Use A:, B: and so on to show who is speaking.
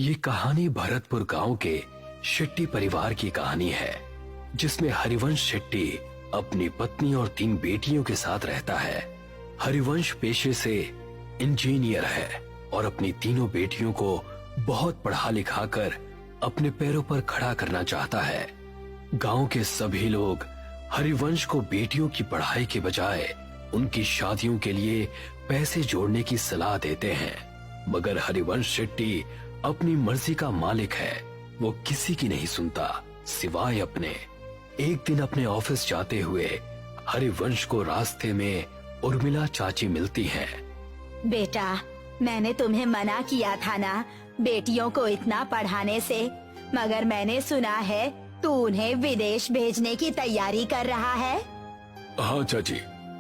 A: ये कहानी भरतपुर गांव के शेट्टी परिवार की कहानी है, जिसमें हरिवंश शेट्टी अपनी पत्नी और 3 बेटियों के साथ रहता है। हरिवंश पेशे से इंजीनियर है और अपनी तीनों बेटियों को बहुत पढ़ा लिखा कर अपने पैरों पर खड़ा करना चाहता है। गांव के सभी लोग हरिवंश को बेटियों की पढ़ाई के बजाय उनकी शादियों के लिए पैसे जोड़ने की सलाह देते हैं, मगर हरिवंश शेट्टी अपनी मर्जी का मालिक है। वो किसी की नहीं सुनता सिवाय अपने। एक दिन अपने ऑफिस जाते हुए हरिवंश को रास्ते में उर्मिला चाची मिलती हैं।
B: बेटा, मैंने तुम्हें मना किया था ना बेटियों को इतना पढ़ाने से, मगर मैंने सुना है तू उन्हें विदेश भेजने की तैयारी कर रहा है।
A: हाँ चाची,